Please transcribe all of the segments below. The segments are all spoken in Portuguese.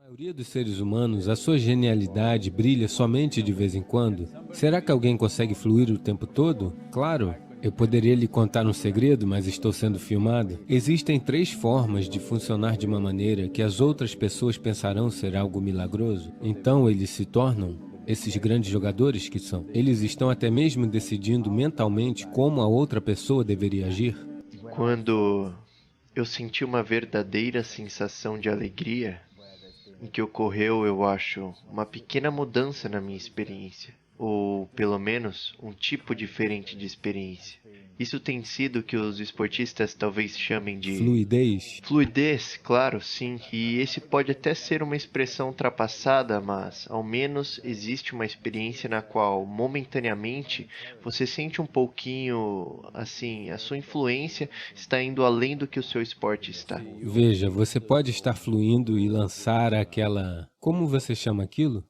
maioria dos seres humanos, a sua genialidade brilha somente de vez em quando? Será que alguém consegue fluir o tempo todo? Claro, eu poderia lhe contar um segredo, mas estou sendo filmado. Existem três formas de funcionar de uma maneira que as outras pessoas pensarão ser algo milagroso. Então eles se tornam esses grandes jogadores que são. Eles estão até mesmo decidindo mentalmente como a outra pessoa deveria agir. Quando eu senti uma verdadeira sensação de alegria, em que ocorreu, eu acho, uma pequena mudança na minha experiência, ou pelo menos um tipo diferente de experiência. Isso tem sido o que os esportistas talvez chamem de Fluidez. fluidez, claro, sim, e esse pode até ser uma expressão ultrapassada, mas ao menos existe uma experiência na qual, momentaneamente, você sente um pouquinho, assim, a sua influência está indo além do que o seu esporte está. Veja, você pode estar fluindo e lançar aquela... Como você chama aquilo?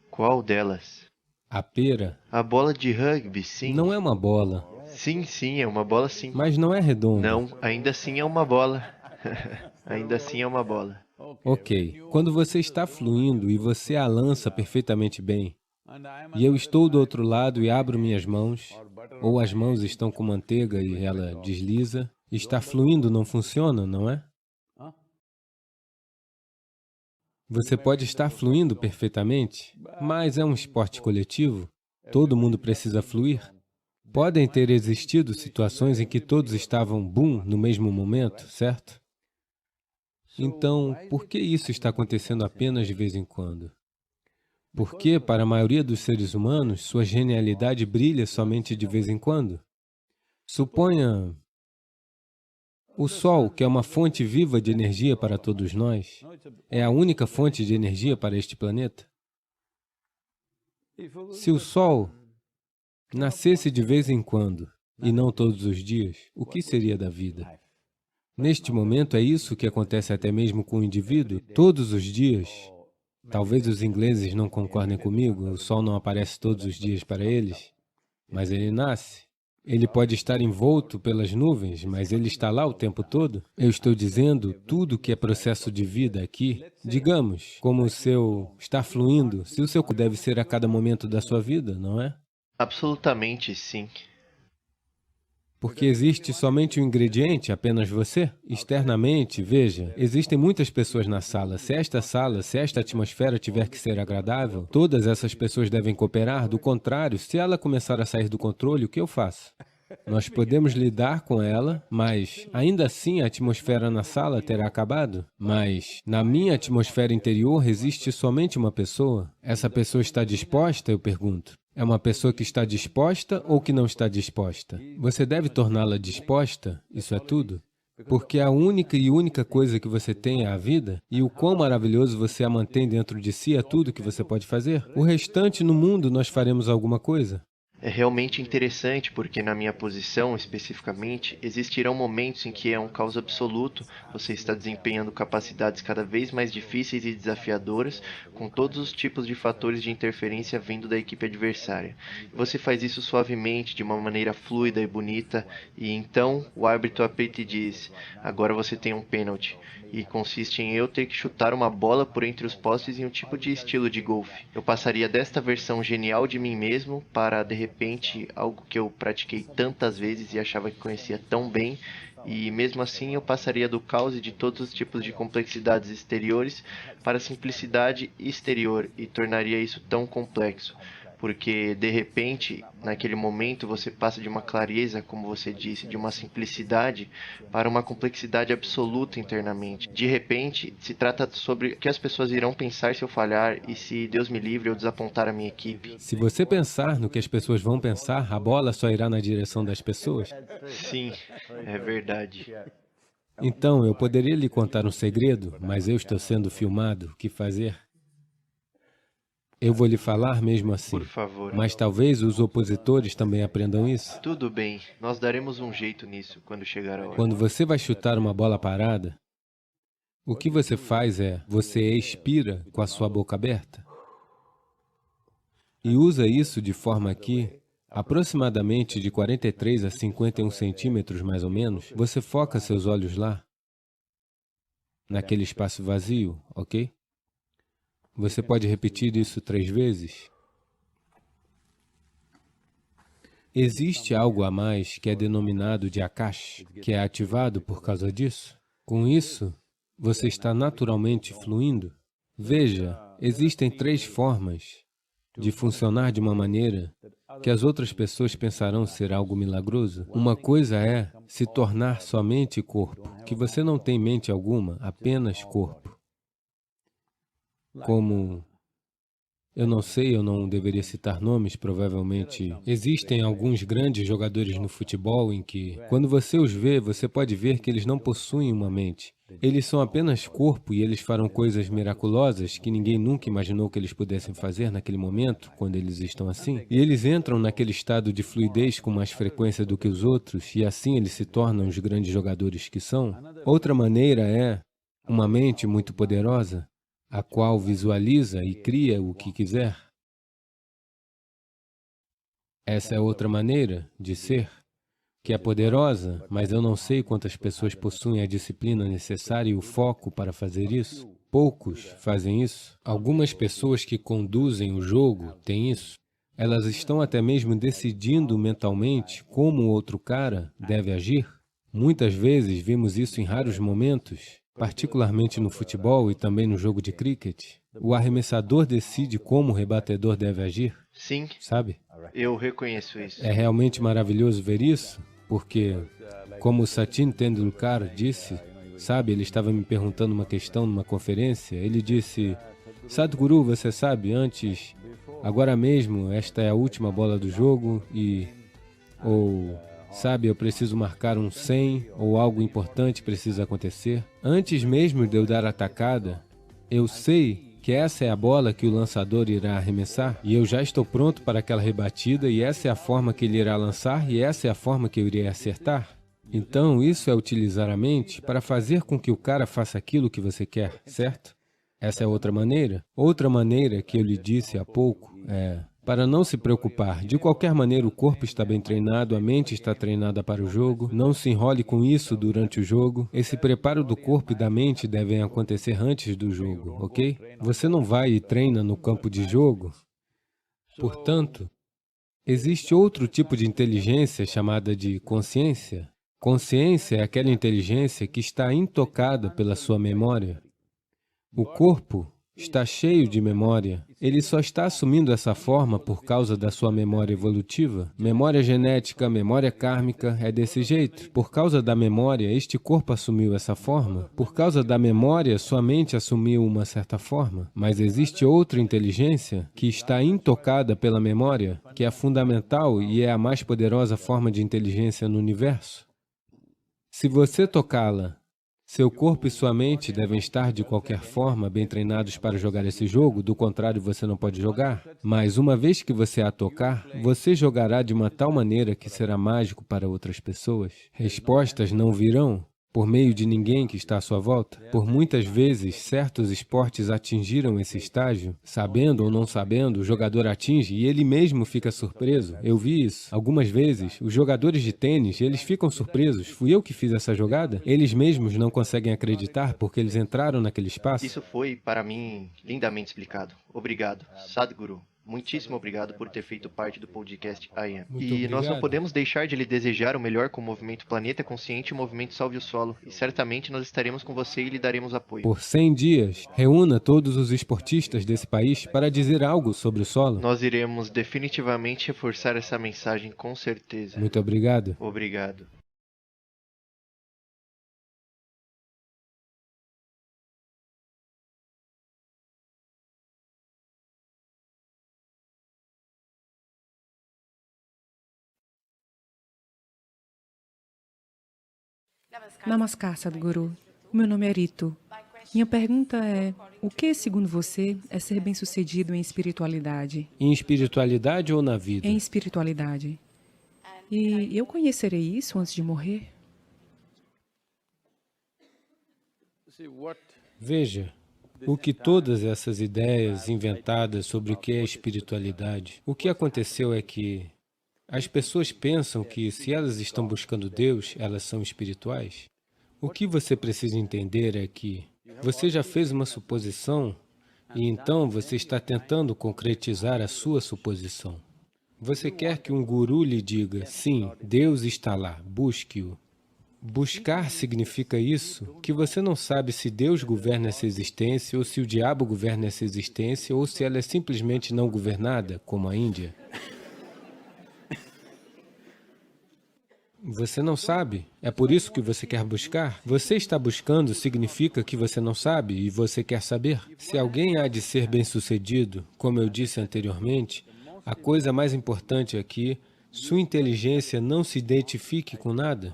Qual delas? A pera. A bola de rugby, sim. Não é uma bola, Sim, sim, é uma bola, sim. mas não é redonda. Não, ainda assim é uma bola. Ainda assim é uma bola. Ok, quando você está fluindo e você a lança perfeitamente bem, e eu estou do outro lado e abro minhas mãos, ou as mãos estão com manteiga e ela desliza, está fluindo não funciona, não é? Você pode estar fluindo perfeitamente, mas é um esporte coletivo, todo mundo precisa fluir. Podem ter existido situações em que todos estavam boom no mesmo momento, certo? Então, por que isso está acontecendo apenas de vez em quando? Porque, para a maioria dos seres humanos, sua genialidade brilha somente de vez em quando. Suponha o Sol, que é uma fonte viva de energia para todos nós, é a única fonte de energia para este planeta. Se o Sol nascesse de vez em quando, e não todos os dias, o que seria da vida? Neste momento, é isso que acontece até mesmo com o indivíduo, todos os dias. Talvez os ingleses não concordem comigo, o Sol não aparece todos os dias para eles, mas ele nasce. Ele pode estar envolto pelas nuvens, mas ele está lá o tempo todo. Eu estou dizendo tudo que é processo de vida aqui. Digamos, como o seu está fluindo, se o seu deve ser a cada momento da sua vida, não é? Absolutamente sim. Porque existe somente um ingrediente, apenas você? Externamente, veja, existem muitas pessoas na sala. Se esta atmosfera tiver que ser agradável, todas essas pessoas devem cooperar. Do contrário, se ela começar a sair do controle, o que eu faço? Nós podemos lidar com ela, mas ainda assim a atmosfera na sala terá acabado. Mas na minha atmosfera interior existe somente uma pessoa. Essa pessoa está disposta, eu pergunto. É uma pessoa que está disposta ou que não está disposta? Você deve torná-la disposta, isso é tudo. Porque a única coisa que você tem é a vida, e o quão maravilhoso você a mantém dentro de si é tudo que você pode fazer. O restante no mundo nós faremos alguma coisa. É realmente interessante porque, na minha posição especificamente, existirão momentos em que é um caos absoluto, você está desempenhando capacidades cada vez mais difíceis e desafiadoras, com todos os tipos de fatores de interferência vindo da equipe adversária. Você faz isso suavemente, de uma maneira fluida e bonita, e então o árbitro apita e diz: agora você tem um pênalti. E consiste em eu ter que chutar uma bola por entre os postes em um tipo de estilo de golfe. Eu passaria desta versão genial de mim mesmo para, de repente, algo que eu pratiquei tantas vezes e achava que conhecia tão bem, e mesmo assim eu passaria do caos e de todos os tipos de complexidades exteriores para a simplicidade exterior e tornaria isso tão complexo. Porque, de repente, naquele momento, você passa de uma clareza, como você disse, de uma simplicidade para uma complexidade absoluta internamente. De repente, se trata sobre o que as pessoas irão pensar se eu falhar e se, Deus me livre, eu desapontar a minha equipe. Se você pensar no que as pessoas vão pensar, a bola só irá na direção das pessoas. Sim, é verdade. Então, eu poderia lhe contar um segredo, mas eu estou sendo filmado, o que fazer? Eu vou lhe falar mesmo Por assim, favor. mas talvez os opositores também aprendam isso. Tudo bem, nós daremos um jeito nisso quando chegar a hora. Quando você vai chutar uma bola parada, o que você faz é, você expira com a sua boca aberta e usa isso de forma que, aproximadamente de 43 a 51 centímetros mais ou menos, você foca seus olhos lá naquele espaço vazio, ok? Você pode repetir isso 3 vezes? Existe algo a mais que é denominado de Akash, que é ativado por causa disso? Com isso, você está naturalmente fluindo? Veja, existem 3 formas de funcionar de uma maneira que as outras pessoas pensarão ser algo milagroso. Uma coisa é se tornar somente corpo, que você não tem mente alguma, apenas corpo. Como, eu não sei, eu não deveria citar nomes, provavelmente existem alguns grandes jogadores no futebol em que, quando você os vê, você pode ver que eles não possuem uma mente. Eles são apenas corpo e eles farão coisas miraculosas que ninguém nunca imaginou que eles pudessem fazer naquele momento, quando eles estão assim. E eles entram naquele estado de fluidez com mais frequência do que os outros, e assim eles se tornam os grandes jogadores que são. Outra maneira é uma mente muito poderosa, a qual visualiza e cria o que quiser. Essa é outra maneira de ser, que é poderosa, mas eu não sei quantas pessoas possuem a disciplina necessária e o foco para fazer isso. Poucos fazem isso. Algumas pessoas que conduzem o jogo têm isso. Elas estão até mesmo decidindo mentalmente como o outro cara deve agir. Muitas vezes vimos isso em raros momentos, particularmente no futebol e também no jogo de cricket. O arremessador decide como o rebatedor deve agir, Sim, sabe? eu reconheço isso. É realmente maravilhoso ver isso, porque, como o Sachin Tendulkar disse, sabe, ele estava me perguntando uma questão numa conferência, ele disse, Sadhguru, você sabe, antes, agora mesmo, esta é a última bola do jogo e, ou, sabe, eu preciso marcar um 100 ou algo importante precisa acontecer. Antes mesmo de eu dar a tacada, eu sei que essa é a bola que o lançador irá arremessar e eu já estou pronto para aquela rebatida e essa é a forma que ele irá lançar e essa é a forma que eu irei acertar. Então, isso é utilizar a mente para fazer com que o cara faça aquilo que você quer, certo? Essa é outra maneira. Outra maneira que eu lhe disse há pouco é para não se preocupar. De qualquer maneira, o corpo está bem treinado, a mente está treinada para o jogo. Não se enrole com isso durante o jogo. Esse preparo do corpo e da mente devem acontecer antes do jogo, ok? Você não vai e treina no campo de jogo. Portanto, existe outro tipo de inteligência chamada de consciência. Consciência é aquela inteligência que está intocada pela sua memória. O corpo está cheio de memória. Ele só está assumindo essa forma por causa da sua memória evolutiva. Memória genética, memória kármica, é desse jeito. Por causa da memória, este corpo assumiu essa forma. Por causa da memória, sua mente assumiu uma certa forma. Mas existe outra inteligência que está intocada pela memória, que é fundamental e é a mais poderosa forma de inteligência no universo. Se você tocá-la, seu corpo e sua mente devem estar, de qualquer forma, bem treinados para jogar esse jogo, do contrário, você não pode jogar. Mas, uma vez que você a tocar, você jogará de uma tal maneira que será mágico para outras pessoas. Respostas não virão por meio de ninguém que está à sua volta. Por muitas vezes, certos esportes atingiram esse estágio, sabendo ou não sabendo, o jogador atinge e ele mesmo fica surpreso. Eu vi isso. Algumas vezes, os jogadores de tênis, eles ficam surpresos. Fui eu que fiz essa jogada? Eles mesmos não conseguem acreditar porque eles entraram naquele espaço. Isso foi, para mim, lindamente explicado. Obrigado, Sadhguru. Muitíssimo obrigado por ter feito parte do podcast I Am. Muito E nós não obrigado. podemos deixar de lhe desejar o melhor com o movimento Planeta Consciente e o movimento Salve o Solo. E certamente nós estaremos com você e lhe daremos apoio. Por 100 dias, reúna todos os esportistas desse país para dizer algo sobre o solo. Nós iremos definitivamente reforçar essa mensagem com certeza. Muito obrigado. Obrigado. Namaskar, Sadhguru. Meu nome é Rito. Minha pergunta é, o que, segundo você, é ser bem-sucedido em espiritualidade? Em espiritualidade ou na vida? Em espiritualidade. E eu conhecerei isso antes de morrer? Veja, o que todas essas ideias inventadas sobre o que é espiritualidade, o que aconteceu é que as pessoas pensam que se elas estão buscando Deus, elas são espirituais. O que você precisa entender é que Você já fez uma suposição e então você está tentando concretizar a sua suposição. Você quer que um guru lhe diga, sim, Deus está lá, busque-o. Buscar significa isso, que você não sabe se Deus governa essa existência, ou se o diabo governa essa existência, ou se ela é simplesmente não governada, como a Índia. Você não sabe. É por isso que você quer buscar? Você está buscando significa que você não sabe e você quer saber. Se alguém há de ser bem-sucedido, como eu disse anteriormente, a coisa mais importante é que sua inteligência não se identifique com nada.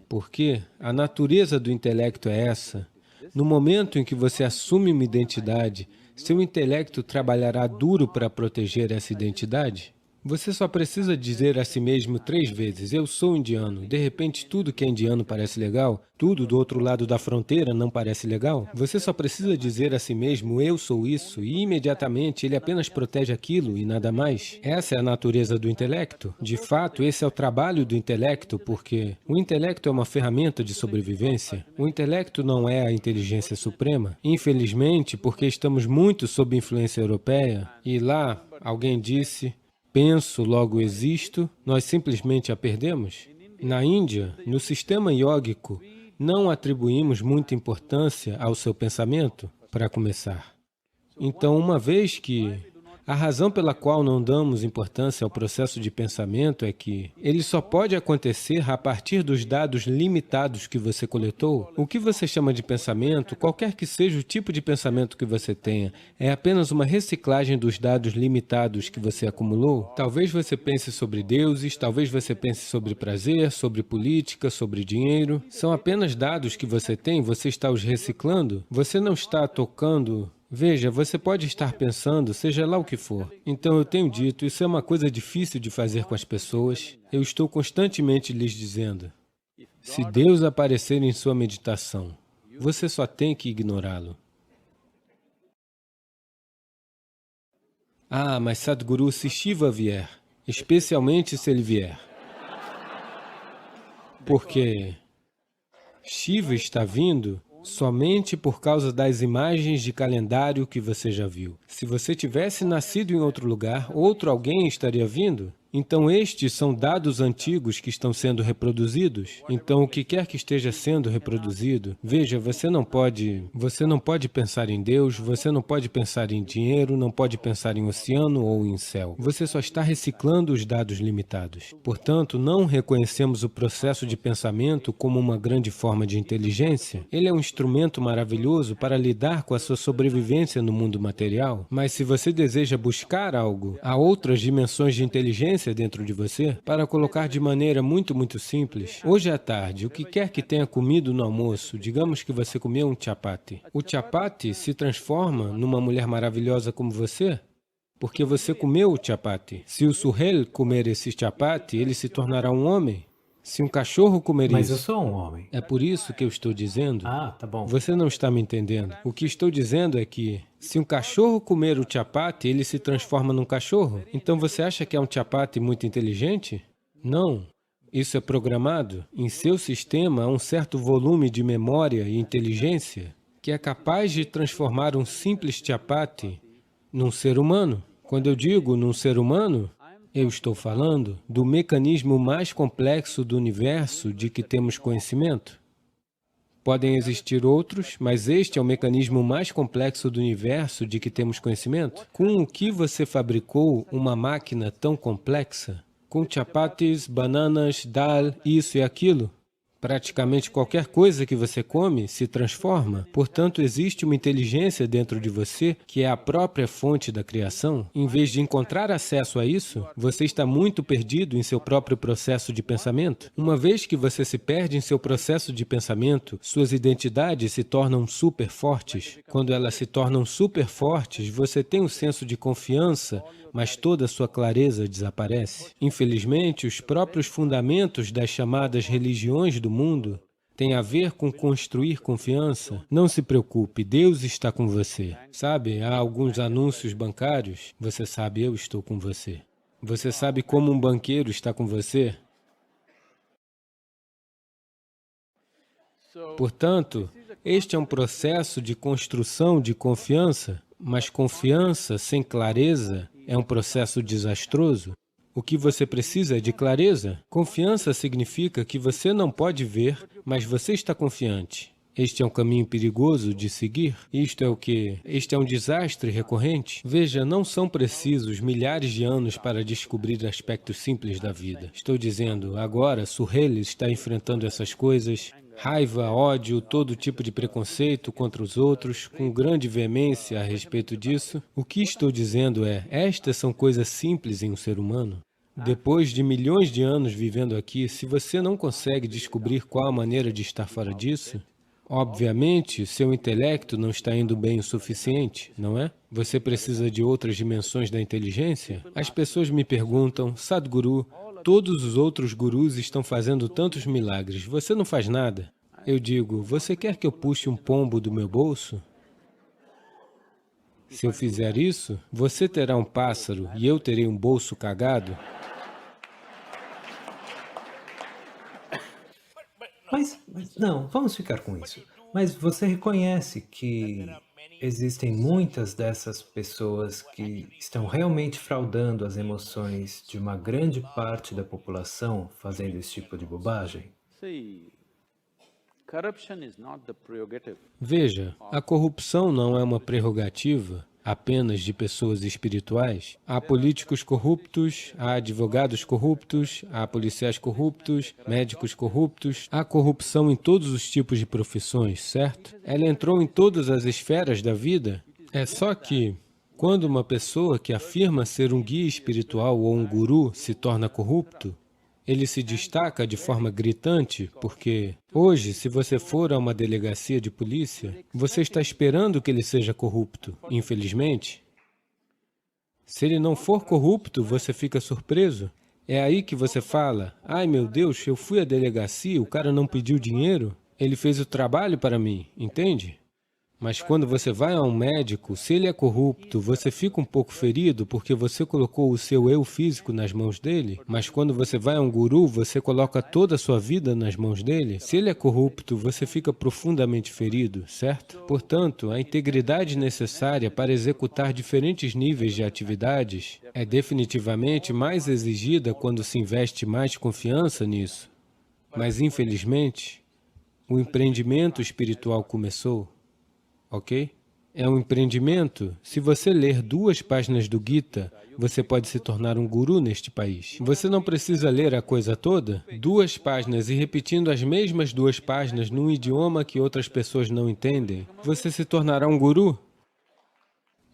Porque a natureza do intelecto é essa. No momento em que você assume uma identidade, seu intelecto trabalhará duro para proteger essa identidade? Você só precisa dizer a si mesmo 3 vezes, eu sou indiano. De repente, tudo que é indiano parece legal, tudo do outro lado da fronteira não parece legal. Você só precisa dizer a si mesmo, eu sou isso, e imediatamente ele apenas protege aquilo e nada mais. Essa é a natureza do intelecto. De fato, esse é o trabalho do intelecto, porque o intelecto é uma ferramenta de sobrevivência. O intelecto não é a inteligência suprema. Infelizmente, porque estamos muito sob influência europeia, e lá alguém disse, penso, logo existo, nós simplesmente a perdemos. Na Índia, no sistema iógico, não atribuímos muita importância ao seu pensamento, para começar. Então, uma vez que a razão pela qual não damos importância ao processo de pensamento é que ele só pode acontecer a partir dos dados limitados que você coletou. O que você chama de pensamento, qualquer que seja o tipo de pensamento que você tenha, é apenas uma reciclagem dos dados limitados que você acumulou. Talvez você pense sobre deuses, talvez você pense sobre prazer, sobre política, sobre dinheiro. São apenas dados que você tem, você está os reciclando, você não está tocando. Veja, você pode estar pensando, seja lá o que for. Então eu tenho dito, isso é uma coisa difícil de fazer com as pessoas. Eu estou constantemente lhes dizendo, se Deus aparecer em sua meditação, você só tem que ignorá-lo. Ah, mas Sadhguru, se Shiva vier, especialmente se ele vier. Porque Shiva está vindo somente por causa das imagens de calendário que você já viu. Se você tivesse nascido em outro lugar, outro alguém estaria vindo? Então estes são dados antigos que estão sendo reproduzidos. Então o que quer que esteja sendo reproduzido, veja, você não pode pensar em Deus, você não pode pensar em dinheiro, não pode pensar em oceano ou em céu. Você só está reciclando os dados limitados. Portanto, não reconhecemos o processo de pensamento como uma grande forma de inteligência. Ele é um instrumento maravilhoso para lidar com a sua sobrevivência no mundo material. Mas se você deseja buscar algo, há outras dimensões de inteligência dentro de você, para colocar de maneira muito simples. Hoje à tarde, o que quer que tenha comido no almoço, digamos que você comeu um chapati. O chapati se transforma numa mulher maravilhosa como você, porque você comeu o chapati. Se o Suhel comer esse chapati, ele se tornará um homem. Se um cachorro comer Mas eu isso... sou um homem. É por isso que eu estou dizendo... Ah, tá bom. Você não está me entendendo. O que estou dizendo é que, se um cachorro comer o chapati, ele se transforma num cachorro. Então você acha que é um chapati muito inteligente? Não. Isso é programado. Em seu sistema há um certo volume de memória e inteligência que é capaz de transformar um simples chapati num ser humano. Quando eu digo num ser humano, eu estou falando do mecanismo mais complexo do universo de que temos conhecimento. Podem existir outros, mas este é o mecanismo mais complexo do universo de que temos conhecimento. Com o que você fabricou uma máquina tão complexa? Com chapatis, bananas, dal, isso e aquilo? Praticamente qualquer coisa que você come se transforma. Portanto, existe uma inteligência dentro de você que é a própria fonte da criação. Em vez de encontrar acesso a isso, você está muito perdido em seu próprio processo de pensamento. Uma vez que você se perde em seu processo de pensamento, suas identidades se tornam super fortes. Quando elas se tornam super fortes, você tem um senso de confiança, mas toda a sua clareza desaparece. Infelizmente, os próprios fundamentos das chamadas religiões do mundo têm a ver com construir confiança. Não se preocupe, Deus está com você. Sabe, há alguns anúncios bancários, você sabe, eu estou com você. Você sabe como um banqueiro está com você? Portanto, Este é um processo de construção de confiança, mas confiança sem clareza é um processo desastroso. O que você precisa é de clareza. Confiança significa que você não pode ver, mas você está confiante. Este é um caminho perigoso de seguir. Isto é o quê? Este é um desastre recorrente. Veja, não são precisos milhares de anos para descobrir aspectos simples da vida. Estou dizendo, agora, Suhail está enfrentando essas coisas, raiva, ódio, todo tipo de preconceito contra os outros, com grande veemência a respeito disso. O que estou dizendo é, estas são coisas simples em um ser humano. Depois de milhões de anos vivendo aqui, se você não consegue descobrir qual a maneira de estar fora disso, obviamente, seu intelecto não está indo bem o suficiente, não é? Você precisa de outras dimensões da inteligência? As pessoas me perguntam, Sadhguru, todos os outros gurus estão fazendo tantos milagres, você não faz nada? Eu digo, você quer que eu puxe um pombo do meu bolso? Se eu fizer isso, você terá um pássaro e eu terei um bolso cagado? Mas não, vamos ficar com isso. Mas você reconhece que existem muitas dessas pessoas que estão realmente fraudando as emoções de uma grande parte da população fazendo esse tipo de bobagem? Veja, a corrupção não é uma prerrogativa apenas de pessoas espirituais. Há políticos corruptos, há advogados corruptos, há policiais corruptos, médicos corruptos. Há corrupção em todos os tipos de profissões, certo? Ela entrou em todas as esferas da vida. É só que, quando uma pessoa que afirma ser um guia espiritual ou um guru se torna corrupto, ele se destaca de forma gritante, porque hoje, se você for a uma delegacia de polícia, você está esperando que ele seja corrupto, infelizmente. Se ele não for corrupto, você fica surpreso. É aí que você fala, ai meu Deus, eu fui à delegacia, o cara não pediu dinheiro, ele fez o trabalho para mim, entende? Mas quando você vai a um médico, se ele é corrupto, você fica um pouco ferido porque você colocou o seu eu físico nas mãos dele. Mas quando você vai a um guru, você coloca toda a sua vida nas mãos dele. Se ele é corrupto, você fica profundamente ferido, certo? Portanto, a integridade necessária para executar diferentes níveis de atividades é definitivamente mais exigida quando se investe mais confiança nisso. Mas, infelizmente, o empreendimento espiritual começou. Ok? É um empreendimento. Se você ler 2 páginas do Gita, você pode se tornar um guru neste país. Você não precisa ler a coisa toda, 2 páginas e repetindo as mesmas 2 páginas num idioma que outras pessoas não entendem, você se tornará um guru.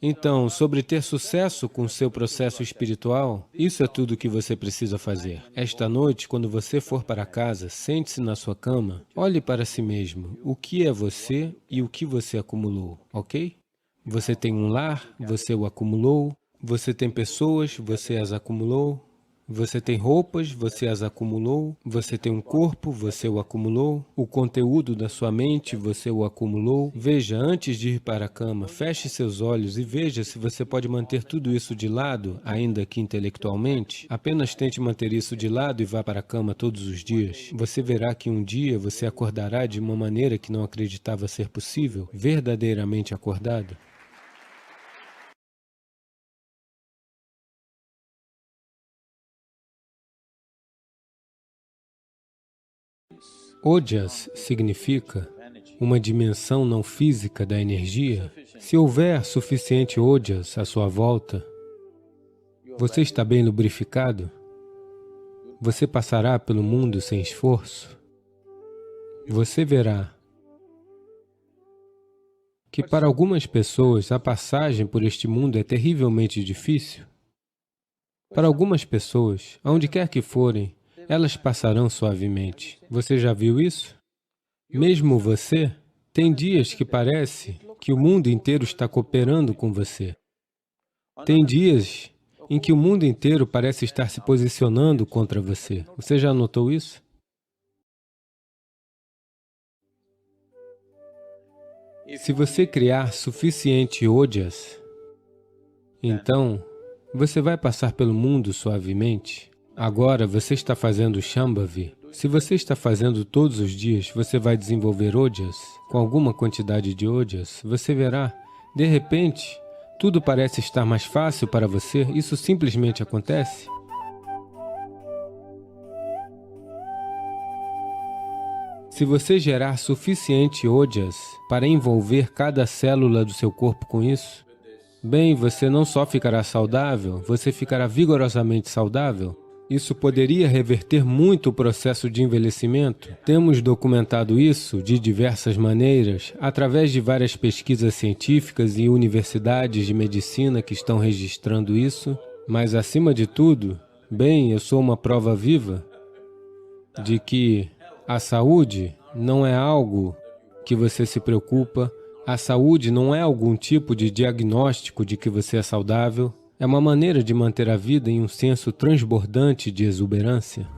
Então, sobre ter sucesso com seu processo espiritual, isso é tudo o que você precisa fazer. Esta noite, quando você for para casa, sente-se na sua cama, olhe para si mesmo, o que é você e o que você acumulou, ok? Você tem um lar, você o acumulou, você tem pessoas, você as acumulou, você tem roupas, você as acumulou, você tem um corpo, você o acumulou, o conteúdo da sua mente, você o acumulou. Veja, antes de ir para a cama, feche seus olhos e veja se você pode manter tudo isso de lado, ainda que intelectualmente. Apenas tente manter isso de lado e vá para a cama todos os dias. Você verá que um dia você acordará de uma maneira que não acreditava ser possível, verdadeiramente acordado. Ojas significa uma dimensão não física da energia. Se houver suficiente ojas à sua volta, você está bem lubrificado, você passará pelo mundo sem esforço. Você verá que para algumas pessoas a passagem por este mundo é terrivelmente difícil. Para algumas pessoas, aonde quer que forem, elas passarão suavemente. Você já viu isso? Mesmo você, tem dias que parece que o mundo inteiro está cooperando com você. Tem dias em que o mundo inteiro parece estar se posicionando contra você. Você já notou isso? Se você criar suficiente ojas, então você vai passar pelo mundo suavemente. Agora você está fazendo Shambhavi. Se você está fazendo todos os dias, você vai desenvolver ojas, com alguma quantidade de ojas, você verá, de repente, tudo parece estar mais fácil para você, isso simplesmente acontece. Se você gerar suficiente ojas para envolver cada célula do seu corpo com isso, bem, você não só ficará saudável, você ficará vigorosamente saudável. Isso poderia reverter muito o processo de envelhecimento. Temos documentado isso de diversas maneiras, através de várias pesquisas científicas e universidades de medicina que estão registrando isso, mas acima de tudo, bem, eu sou uma prova viva de que a saúde não é algo que você se preocupa, a saúde não é algum tipo de diagnóstico de que você é saudável, é uma maneira de manter a vida em um senso transbordante de exuberância.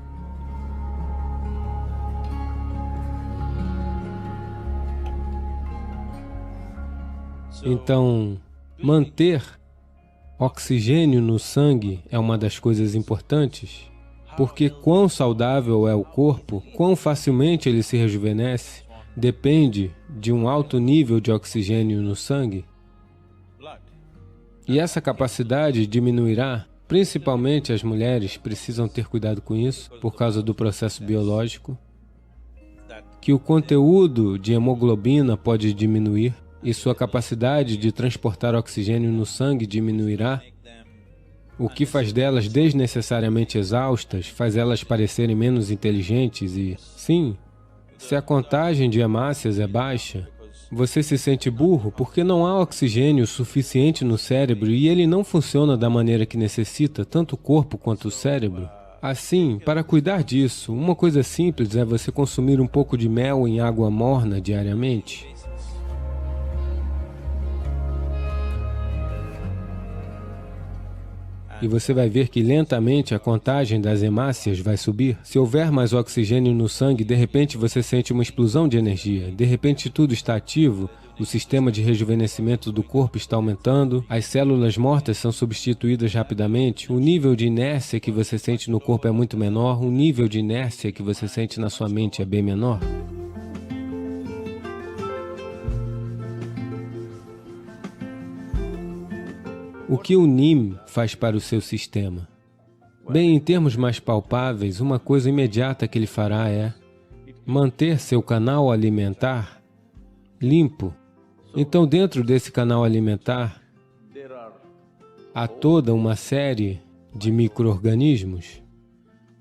Então, manter oxigênio no sangue é uma das coisas importantes, porque quão saudável é o corpo, quão facilmente ele se rejuvenesce, depende de um alto nível de oxigênio no sangue. E essa capacidade diminuirá, principalmente as mulheres precisam ter cuidado com isso, por causa do processo biológico, que o conteúdo de hemoglobina pode diminuir e sua capacidade de transportar oxigênio no sangue diminuirá, o que faz delas desnecessariamente exaustas, faz elas parecerem menos inteligentes e, sim, se a contagem de hemácias é baixa, você se sente burro porque não há oxigênio suficiente no cérebro e ele não funciona da maneira que necessita, tanto o corpo quanto o cérebro. Assim, para cuidar disso, uma coisa simples é você consumir um pouco de mel em água morna diariamente. E você vai ver que lentamente a contagem das hemácias vai subir. Se houver mais oxigênio no sangue, de repente você sente uma explosão de energia. De repente tudo está ativo, o sistema de rejuvenescimento do corpo está aumentando, as células mortas são substituídas rapidamente, o nível de inércia que você sente no corpo é muito menor, o nível de inércia que você sente na sua mente é bem menor. O que o NIM faz para o seu sistema? Bem, em termos mais palpáveis, uma coisa imediata que ele fará é manter seu canal alimentar limpo. Então, dentro desse canal alimentar, há toda uma série de micro-organismos.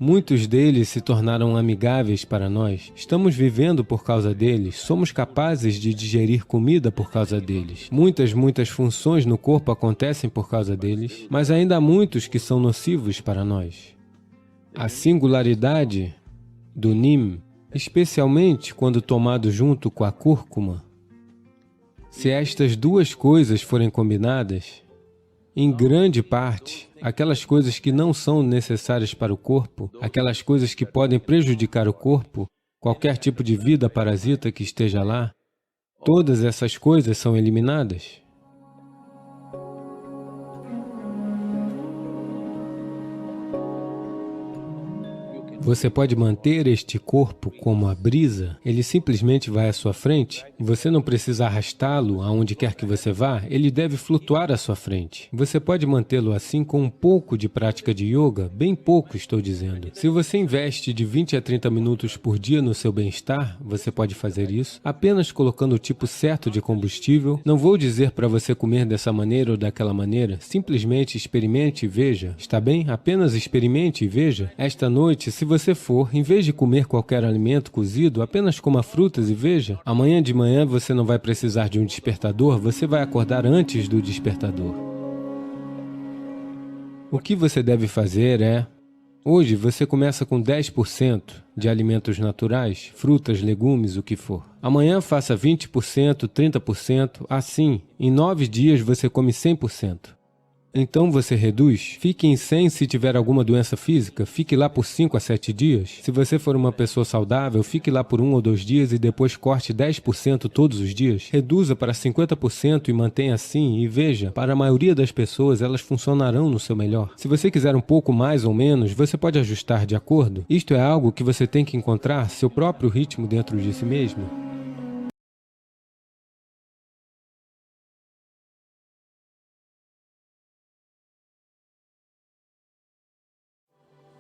Muitos deles se tornaram amigáveis para nós. Estamos vivendo por causa deles. Somos capazes de digerir comida por causa deles. Muitas funções no corpo acontecem por causa deles, mas ainda há muitos que são nocivos para nós. A singularidade do NIM, especialmente quando tomado junto com a cúrcuma, se estas duas coisas forem combinadas, em grande parte, aquelas coisas que não são necessárias para o corpo, aquelas coisas que podem prejudicar o corpo, qualquer tipo de vida parasita que esteja lá, todas essas coisas são eliminadas. Você pode manter este corpo como a brisa, ele simplesmente vai à sua frente, você não precisa arrastá-lo aonde quer que você vá, ele deve flutuar à sua frente. Você pode mantê-lo assim com um pouco de prática de yoga, bem pouco estou dizendo. Se você investe de 20 a 30 minutos por dia no seu bem-estar, você pode fazer isso, apenas colocando o tipo certo de combustível. Não vou dizer para você comer dessa maneira ou daquela maneira, simplesmente experimente e veja, está bem? Apenas experimente e veja. Esta noite, se você for, em vez de comer qualquer alimento cozido, apenas coma frutas e veja. Amanhã de manhã você não vai precisar de um despertador, você vai acordar antes do despertador. O que você deve fazer é... Hoje você começa com 10% de alimentos naturais, frutas, legumes, o que for. Amanhã faça 20%, 30%, assim, em 9 dias você come 100%. Então você reduz? Fique em 100 se tiver alguma doença física, fique lá por 5 a 7 dias. Se você for uma pessoa saudável, fique lá por 1 ou 2 dias e depois corte 10% todos os dias. Reduza para 50% e mantenha assim e veja, para a maioria das pessoas elas funcionarão no seu melhor. Se você quiser um pouco mais ou menos, você pode ajustar de acordo. Isto é algo que você tem que encontrar seu próprio ritmo dentro de si mesmo.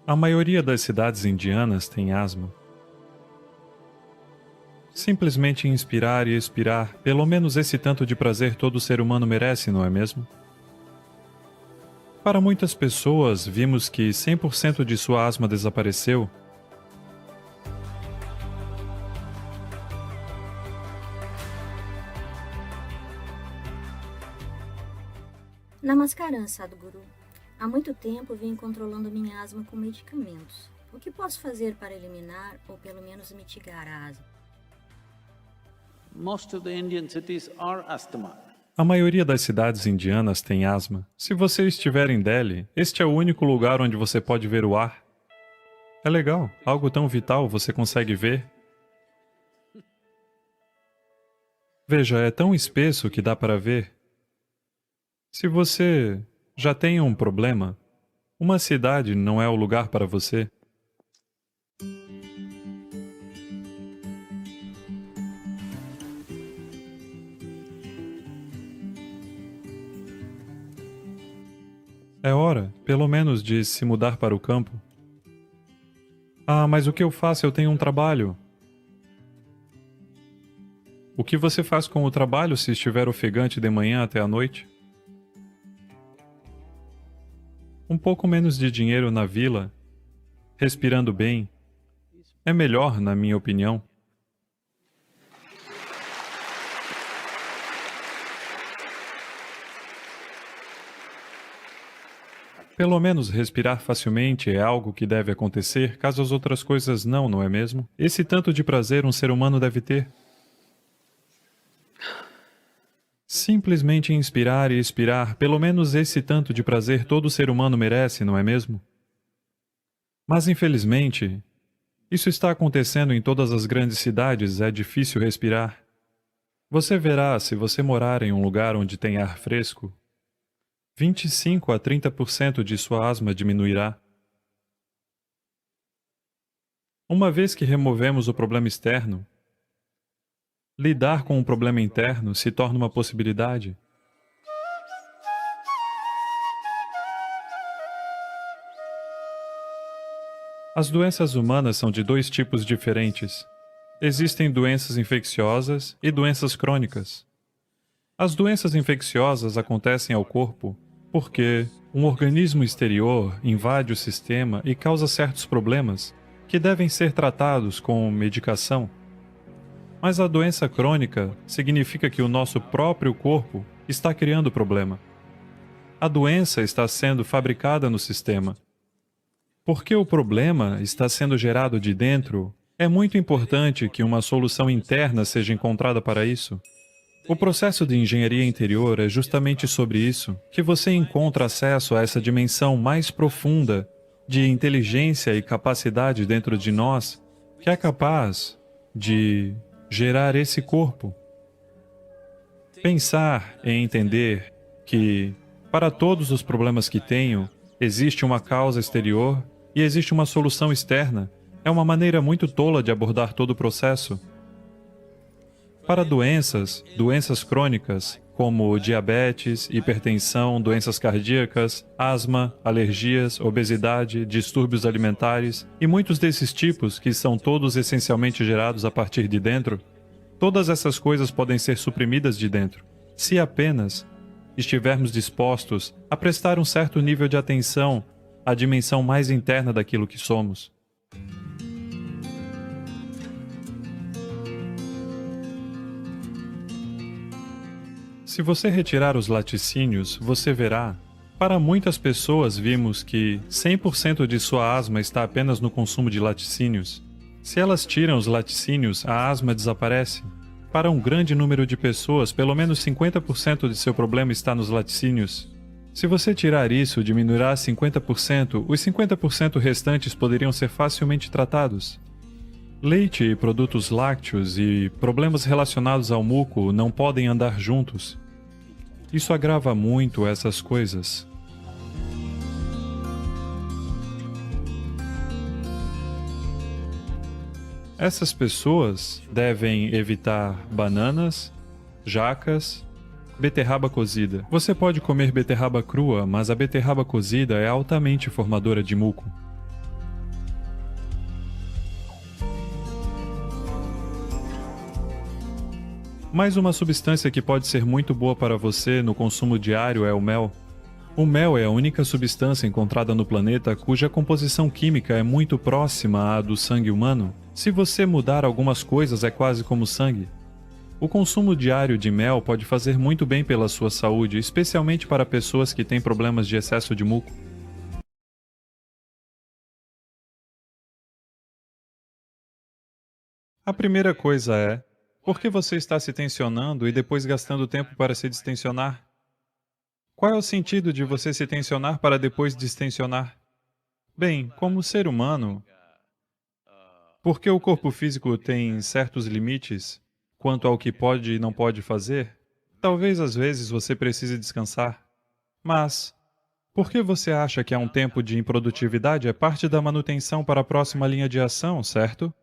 A maioria das cidades indianas tem asma. Simplesmente inspirar e expirar, pelo menos esse tanto de prazer todo ser humano merece, não é mesmo? Para muitas pessoas, vimos que 100% de sua asma desapareceu. Namaskaram, Sadhguru. Há muito tempo venho controlando minha asma com medicamentos. O que posso fazer para eliminar ou pelo menos mitigar a asma? A maioria das cidades indianas tem asma. Se você estiver em Delhi, este é o único lugar onde você pode ver o ar. É legal, algo tão vital você consegue ver. Veja, é tão espesso que dá para ver. Se você já tem um problema, uma cidade não é o lugar para você. É hora, pelo menos, de se mudar para o campo. Ah, mas o que eu faço? Eu tenho um trabalho. O que você faz com o trabalho se estiver ofegante de manhã até a noite? Um pouco menos de dinheiro na vila, respirando bem, é melhor, na minha opinião. Pelo menos respirar facilmente é algo que deve acontecer, caso as outras coisas não é mesmo? Esse tanto de prazer um ser humano deve ter. Simplesmente inspirar e expirar, pelo menos esse tanto de prazer todo ser humano merece, não é mesmo? Mas infelizmente, isso está acontecendo em todas as grandes cidades, é difícil respirar. Você verá, se você morar em um lugar onde tem ar fresco, 25 a 30% de sua asma diminuirá. Uma vez que removemos o problema externo, lidar com o problema interno se torna uma possibilidade. As doenças humanas são de dois tipos diferentes. Existem doenças infecciosas e doenças crônicas. As doenças infecciosas acontecem ao corpo porque um organismo exterior invade o sistema e causa certos problemas que devem ser tratados com medicação. Mas a doença crônica significa que o nosso próprio corpo está criando o problema. A doença está sendo fabricada no sistema. Porque o problema está sendo gerado de dentro, é muito importante que uma solução interna seja encontrada para isso. O processo de engenharia interior é justamente sobre isso, que você encontra acesso a essa dimensão mais profunda de inteligência e capacidade dentro de nós, que é capaz de gerar esse corpo. Pensar e entender que, para todos os problemas que tenho, existe uma causa exterior e existe uma solução externa, é uma maneira muito tola de abordar todo o processo. Para doenças crônicas, como diabetes, hipertensão, doenças cardíacas, asma, alergias, obesidade, distúrbios alimentares e muitos desses tipos que são todos essencialmente gerados a partir de dentro, todas essas coisas podem ser suprimidas de dentro, se apenas estivermos dispostos a prestar um certo nível de atenção à dimensão mais interna daquilo que somos. Se você retirar os laticínios, você verá. Para muitas pessoas vimos que 100% de sua asma está apenas no consumo de laticínios. Se elas tiram os laticínios, a asma desaparece. Para um grande número de pessoas, pelo menos 50% de seu problema está nos laticínios. Se você tirar isso, diminuirá 50%, os 50% restantes poderiam ser facilmente tratados. Leite e produtos lácteos e problemas relacionados ao muco não podem andar juntos. Isso agrava muito essas coisas. Essas pessoas devem evitar bananas, jacas, beterraba cozida. Você pode comer beterraba crua, mas a beterraba cozida é altamente formadora de muco. Mais uma substância que pode ser muito boa para você no consumo diário é o mel. O mel é a única substância encontrada no planeta cuja composição química é muito próxima à do sangue humano. Se você mudar algumas coisas, é quase como sangue. O consumo diário de mel pode fazer muito bem pela sua saúde, especialmente para pessoas que têm problemas de excesso de muco. A primeira coisa é: por que você está se tensionando e depois gastando tempo para se distensionar? Qual é o sentido de você se tensionar para depois distensionar? Bem, como ser humano, porque o corpo físico tem certos limites quanto ao que pode e não pode fazer, talvez às vezes você precise descansar. Mas, por que você acha que há um tempo de improdutividade é parte da manutenção para a próxima linha de ação, certo?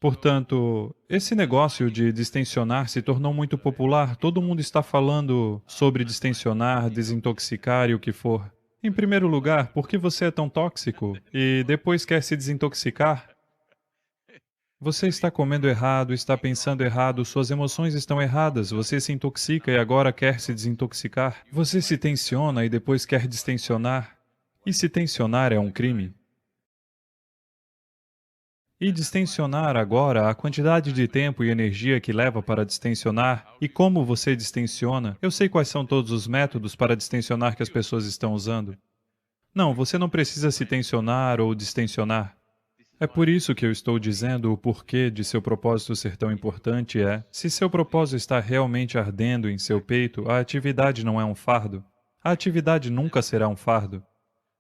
Portanto, esse negócio de distensionar se tornou muito popular. Todo mundo está falando sobre distensionar, desintoxicar e o que for. Em primeiro lugar, por que você é tão tóxico e depois quer se desintoxicar? Você está comendo errado, está pensando errado, suas emoções estão erradas, você se intoxica e agora quer se desintoxicar. Você se tensiona e depois quer distensionar. E se tensionar é um crime. E distensionar agora, a quantidade de tempo e energia que leva para distensionar e como você distensiona. Eu sei quais são todos os métodos para distensionar que as pessoas estão usando. Não, você não precisa se tensionar ou distensionar. É por isso que eu estou dizendo o porquê de seu propósito ser tão importante é, se seu propósito está realmente ardendo em seu peito, a atividade não é um fardo. A atividade nunca será um fardo.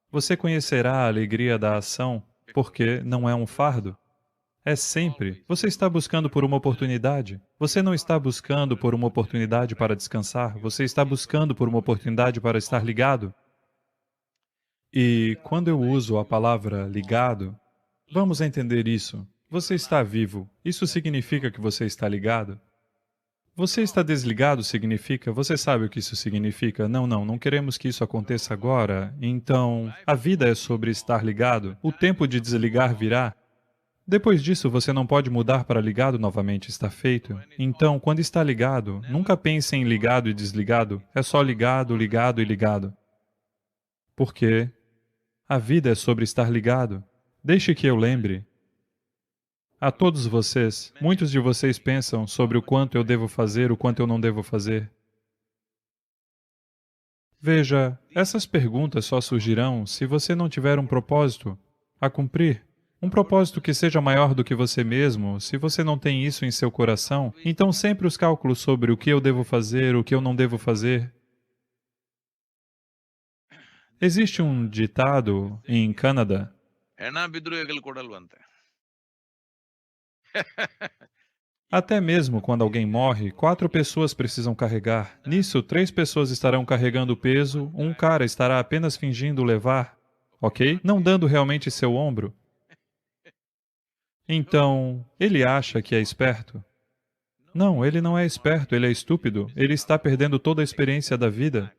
Você conhecerá a alegria da ação, porque não é um fardo. É sempre. Você está buscando por uma oportunidade. Você não está buscando por uma oportunidade para descansar. Você está buscando por uma oportunidade para estar ligado. E quando eu uso a palavra ligado, vamos entender isso. Você está vivo. Isso significa que você está ligado. Você está desligado significa... Você sabe o que isso significa. Não queremos que isso aconteça agora. Então, a vida é sobre estar ligado. O tempo de desligar virá. Depois disso, você não pode mudar para ligado novamente, está feito. Então, quando está ligado, nunca pense em ligado e desligado. É só ligado, ligado e ligado. Porque a vida é sobre estar ligado. Deixe que eu lembre. A todos vocês, muitos de vocês pensam sobre o quanto eu devo fazer, o quanto eu não devo fazer. Veja, essas perguntas só surgirão se você não tiver um propósito a cumprir. Um propósito que seja maior do que você mesmo. Se você não tem isso em seu coração, então sempre os cálculos sobre o que eu devo fazer, o que eu não devo fazer. Existe um ditado em Canadá. Até mesmo quando alguém morre, 4 pessoas precisam carregar. Nisso, 3 pessoas estarão carregando o peso, um cara estará apenas fingindo levar, ok? Não dando realmente seu ombro. Então, ele acha que é esperto? Não, ele não é esperto, ele é estúpido. Ele está perdendo toda a experiência da vida.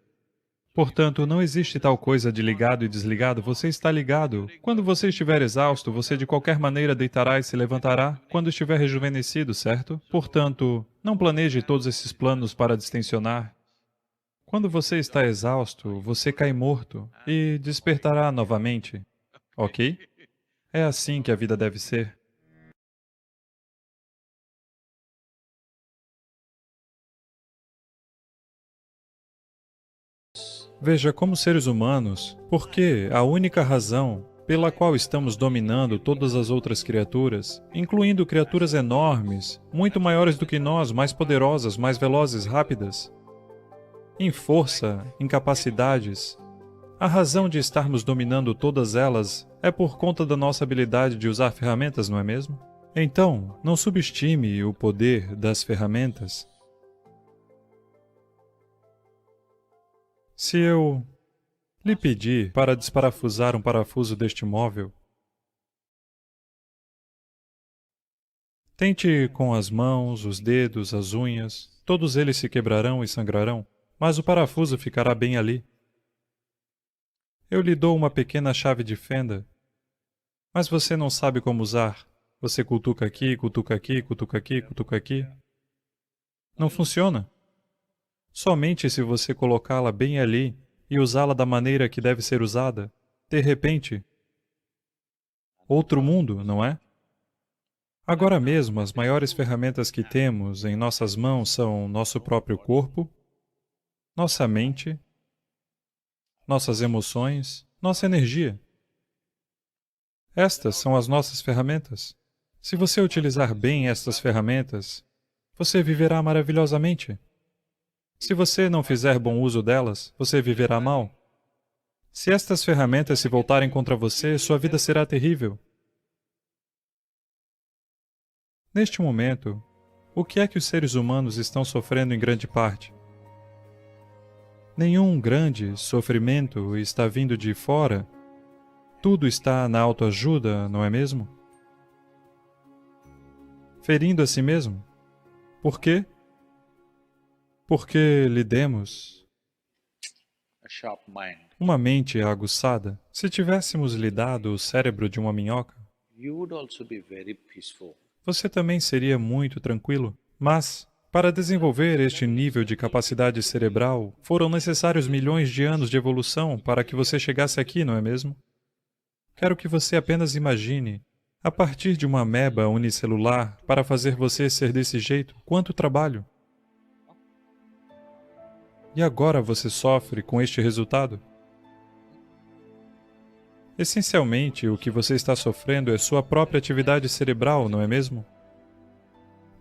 Portanto, não existe tal coisa de ligado e desligado, você está ligado. Quando você estiver exausto, você de qualquer maneira deitará e se levantará quando estiver rejuvenescido, certo? Portanto, não planeje todos esses planos para distensionar. Quando você está exausto, você cai morto e despertará novamente, ok? É assim que a vida deve ser. Veja, como seres humanos, porque a única razão pela qual estamos dominando todas as outras criaturas, incluindo criaturas enormes, muito maiores do que nós, mais poderosas, mais velozes, rápidas, em força, em capacidades, A razão de estarmos dominando todas elas é por conta da nossa habilidade de usar ferramentas, não é mesmo? Então, não subestime o poder das ferramentas. Se eu lhe pedir para desparafusar um parafuso deste móvel, tente com as mãos, os dedos, as unhas, todos eles se quebrarão e sangrarão, mas o parafuso ficará bem ali. Eu lhe dou uma pequena chave de fenda, mas você não sabe como usar. Você cutuca aqui, cutuca aqui, cutuca aqui, cutuca aqui. Não funciona. Somente se você colocá-la bem ali e usá-la da maneira que deve ser usada, de repente, outro mundo, não é? Agora mesmo, as maiores ferramentas que temos em nossas mãos são nosso próprio corpo, nossa mente, nossas emoções, nossa energia. Estas são as nossas ferramentas. Se você utilizar bem estas ferramentas, você viverá maravilhosamente. Se você não fizer bom uso delas, você viverá mal. Se estas ferramentas se voltarem contra você, sua vida será terrível. Neste momento, o que é que os seres humanos estão sofrendo em grande parte? Nenhum grande sofrimento está vindo de fora. Tudo está na autoajuda, não é mesmo? Ferindo a si mesmo. Por quê? Porque lhe demos uma mente aguçada. Se tivéssemos lhe dado o cérebro de uma minhoca, você também seria muito tranquilo. Mas, para desenvolver este nível de capacidade cerebral, foram necessários milhões de anos de evolução para que você chegasse aqui, não é mesmo? Quero que você apenas imagine, a partir de uma ameba unicelular, para fazer você ser desse jeito, quanto trabalho. E agora você sofre com este resultado? Essencialmente, o que você está sofrendo é sua própria atividade cerebral, não é mesmo?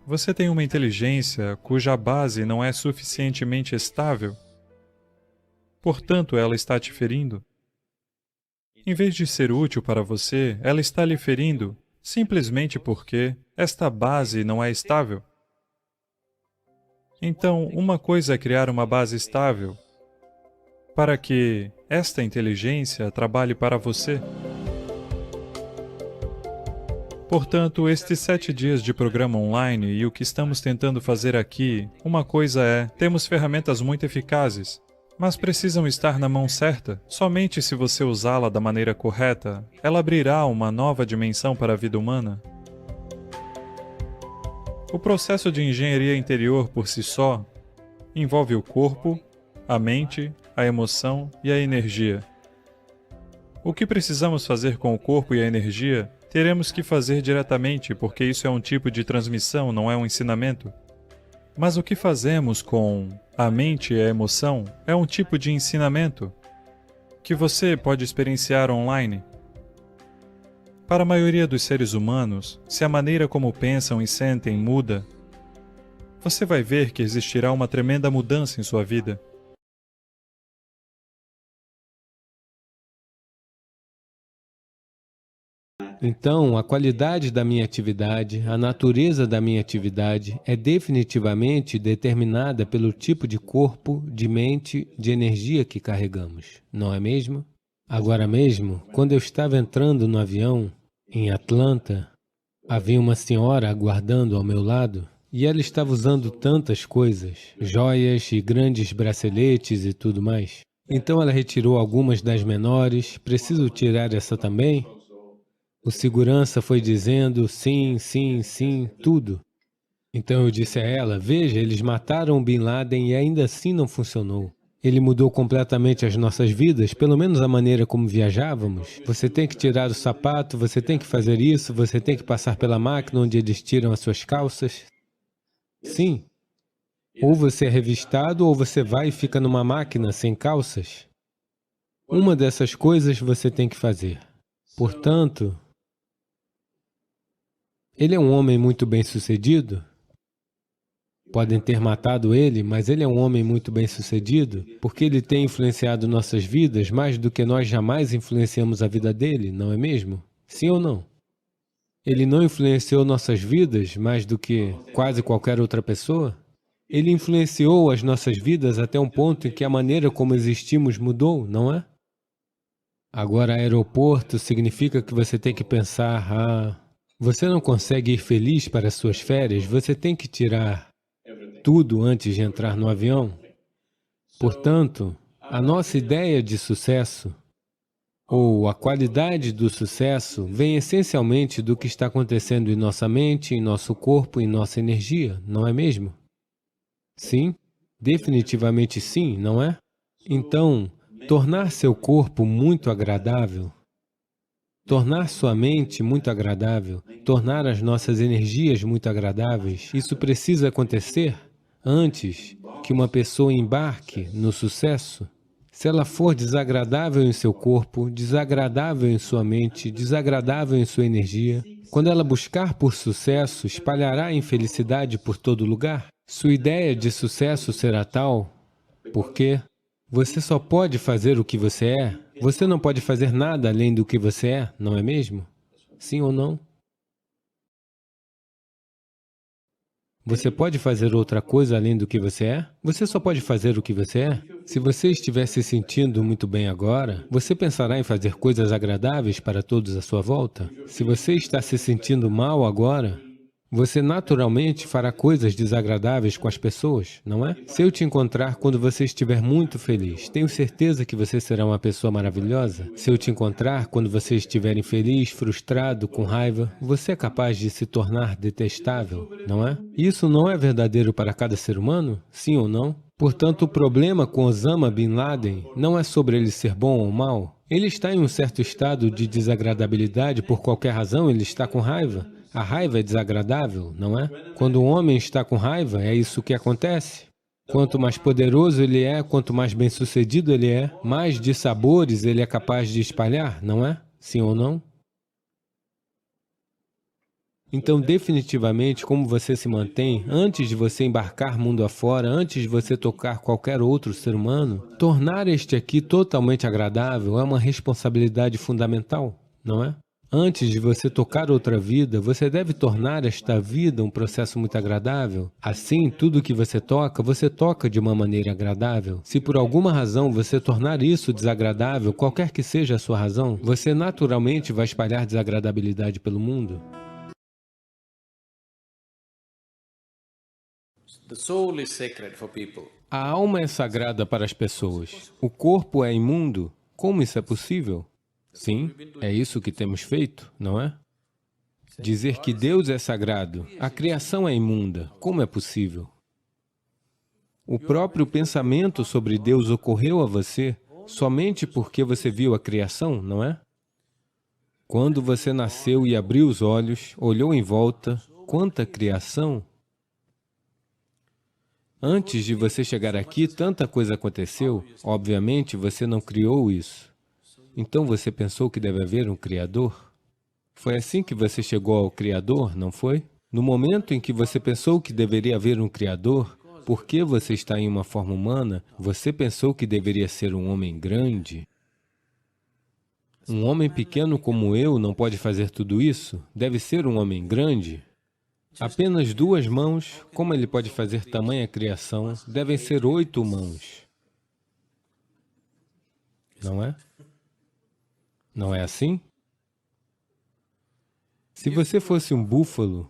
Você tem uma inteligência cuja base não é suficientemente estável. Portanto, ela está te ferindo. Em vez de ser útil para você, ela está lhe ferindo, simplesmente porque esta base não é estável. Então, uma coisa é criar uma base estável para que esta inteligência trabalhe para você. Portanto, estes 7 dias de programa online e o que estamos tentando fazer aqui, uma coisa é, temos ferramentas muito eficazes, mas precisam estar na mão certa. Somente se você usá-la da maneira correta, ela abrirá uma nova dimensão para a vida humana. O processo de engenharia interior por si só envolve o corpo, a mente, a emoção e a energia. O que precisamos fazer com o corpo e a energia, teremos que fazer diretamente, porque isso é um tipo de transmissão, não é um ensinamento. Mas o que fazemos com a mente e a emoção é um tipo de ensinamento que você pode experienciar online. Para a maioria dos seres humanos, se a maneira como pensam e sentem muda, você vai ver que existirá uma tremenda mudança em sua vida. Então, a qualidade da minha atividade, a natureza da minha atividade é definitivamente determinada pelo tipo de corpo, de mente, de energia que carregamos, não é mesmo? Agora mesmo, quando eu estava entrando no avião, em Atlanta, havia uma senhora aguardando ao meu lado e ela estava usando tantas coisas, joias e grandes braceletes e tudo mais. Então ela retirou algumas das menores. Preciso tirar essa também? O segurança foi dizendo sim, sim, sim, tudo. Então eu disse a ela, veja, eles mataram o Bin Laden e ainda assim não funcionou. Ele mudou completamente as nossas vidas, pelo menos a maneira como viajávamos. Você tem que tirar o sapato, você tem que fazer isso, você tem que passar pela máquina onde eles tiram as suas calças. Sim. Ou você é revistado, ou você vai e fica numa máquina sem calças. Uma dessas coisas você tem que fazer. Portanto, ele é um homem muito bem-sucedido. Podem ter matado ele, mas ele é um homem muito bem-sucedido, porque ele tem influenciado nossas vidas mais do que nós jamais influenciamos a vida dele, não é mesmo? Sim ou não? Ele não influenciou nossas vidas mais do que quase qualquer outra pessoa? Ele influenciou as nossas vidas até um ponto em que a maneira como existimos mudou, não é? Agora, aeroporto significa que você tem que pensar, você não consegue ir feliz para as suas férias, você tem que tirar tudo antes de entrar no avião. Portanto, a nossa ideia de sucesso, ou a qualidade do sucesso, vem essencialmente do que está acontecendo em nossa mente, em nosso corpo, em nossa energia, não é mesmo? Sim, definitivamente sim, não é? Então, tornar seu corpo muito agradável, tornar sua mente muito agradável, tornar as nossas energias muito agradáveis, isso precisa acontecer antes que uma pessoa embarque no sucesso. Se ela for desagradável em seu corpo, desagradável em sua mente, desagradável em sua energia, quando ela buscar por sucesso, espalhará a infelicidade por todo lugar. Sua ideia de sucesso será tal, porque você só pode fazer o que você é. Você não pode fazer nada além do que você é, não é mesmo? Sim ou não? Você pode fazer outra coisa além do que você é? Você só pode fazer o que você é? Se você estiver se sentindo muito bem agora, você pensará em fazer coisas agradáveis para todos à sua volta? Se você está se sentindo mal agora, você naturalmente fará coisas desagradáveis com as pessoas, não é? Se eu te encontrar quando você estiver muito feliz, tenho certeza que você será uma pessoa maravilhosa. Se eu te encontrar quando você estiver infeliz, frustrado, com raiva, você é capaz de se tornar detestável, não é? Isso não é verdadeiro para cada ser humano? Sim ou não? Portanto, o problema com Osama Bin Laden não é sobre ele ser bom ou mau. Ele está em um certo estado de desagradabilidade por qualquer razão, ele está com raiva. A raiva é desagradável, não é? Quando um homem está com raiva, é isso que acontece. Quanto mais poderoso ele é, quanto mais bem-sucedido ele é, mais dissabores ele é capaz de espalhar, não é? Sim ou não? Então, definitivamente, como você se mantém, antes de você embarcar mundo afora, antes de você tocar qualquer outro ser humano, tornar este aqui totalmente agradável é uma responsabilidade fundamental, não é? Antes de você tocar outra vida, você deve tornar esta vida um processo muito agradável. Assim, tudo que você toca de uma maneira agradável. Se por alguma razão você tornar isso desagradável, qualquer que seja a sua razão, você naturalmente vai espalhar desagradabilidade pelo mundo. A alma é sagrada para as pessoas. O corpo é imundo. Como isso é possível? Sim, é isso que temos feito, não é? Dizer que Deus é sagrado, a criação é imunda, como é possível? O próprio pensamento sobre Deus ocorreu a você somente porque você viu a criação, não é? Quando você nasceu e abriu os olhos, olhou em volta, quanta criação! Antes de você chegar aqui, tanta coisa aconteceu, obviamente você não criou isso. Então você pensou que deve haver um Criador? Foi assim que você chegou ao Criador, não foi? No momento em que você pensou que deveria haver um Criador, porque você está em uma forma humana, você pensou que deveria ser um homem grande? Um homem pequeno como eu não pode fazer tudo isso? Deve ser um homem grande? Apenas 2 mãos, como ele pode fazer tamanha criação? Devem ser 8 mãos. Não é? Não é assim? Se você fosse um búfalo,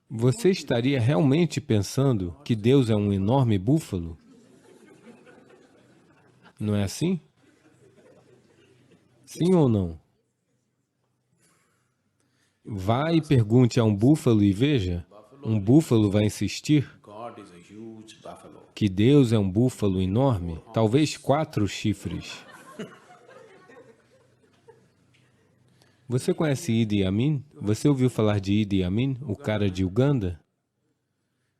você estaria realmente pensando que Deus é um enorme búfalo? Não é assim? Sim ou não? Vá e pergunte a um búfalo e veja. Um búfalo vai insistir que Deus é um búfalo enorme, talvez 4 chifres. Você conhece Idi Amin? Você ouviu falar de Idi Amin, o cara de Uganda?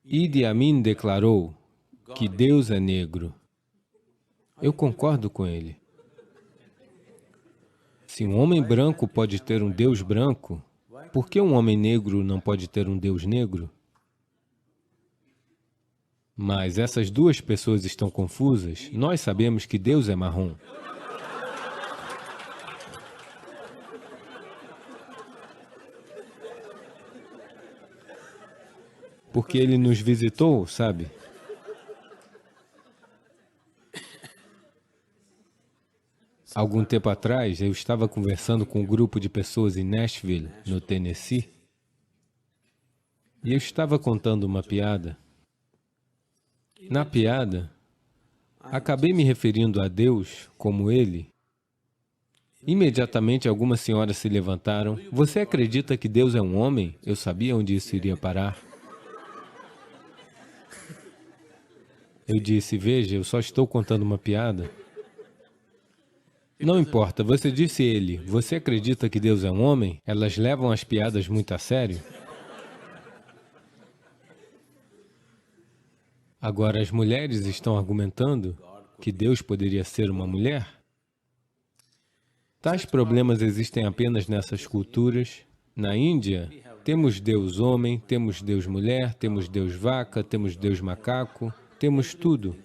Idi Amin declarou que Deus é negro. Eu concordo com ele. Se um homem branco pode ter um Deus branco, por que um homem negro não pode ter um Deus negro? Mas essas duas pessoas estão confusas. Nós sabemos que Deus é marrom. Porque Ele nos visitou, sabe? Algum tempo atrás, eu estava conversando com um grupo de pessoas em Nashville, no Tennessee, e eu estava contando uma piada. Na piada, acabei me referindo a Deus como Ele. Imediatamente, algumas senhoras se levantaram. Você acredita que Deus é um homem? Eu sabia onde isso iria parar. Eu disse, veja, eu só estou contando uma piada. Não importa, você disse ele, você acredita que Deus é um homem? Elas levam as piadas muito a sério. Agora, as mulheres estão argumentando que Deus poderia ser uma mulher? Tais problemas existem apenas nessas culturas. Na Índia, temos Deus homem, temos Deus mulher, temos Deus vaca, temos Deus macaco, temos tudo.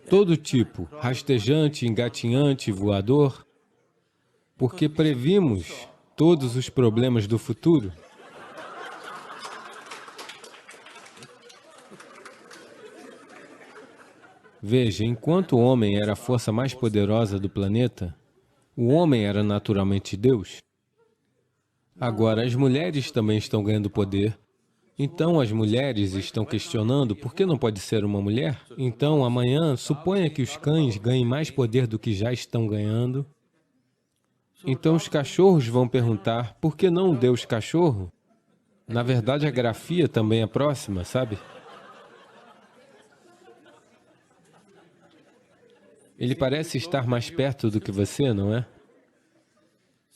Todo tipo, rastejante, engatinhante, voador, porque previmos todos os problemas do futuro. Veja, enquanto o homem era a força mais poderosa do planeta, o homem era naturalmente Deus. Agora, as mulheres também estão ganhando poder. Então, as mulheres estão questionando por que não pode ser uma mulher? Então, amanhã, suponha que os cães ganhem mais poder do que já estão ganhando. Então, os cachorros vão perguntar, por que não Deus cachorro? Na verdade, a grafia também é próxima, sabe? Ele parece estar mais perto do que você, não é?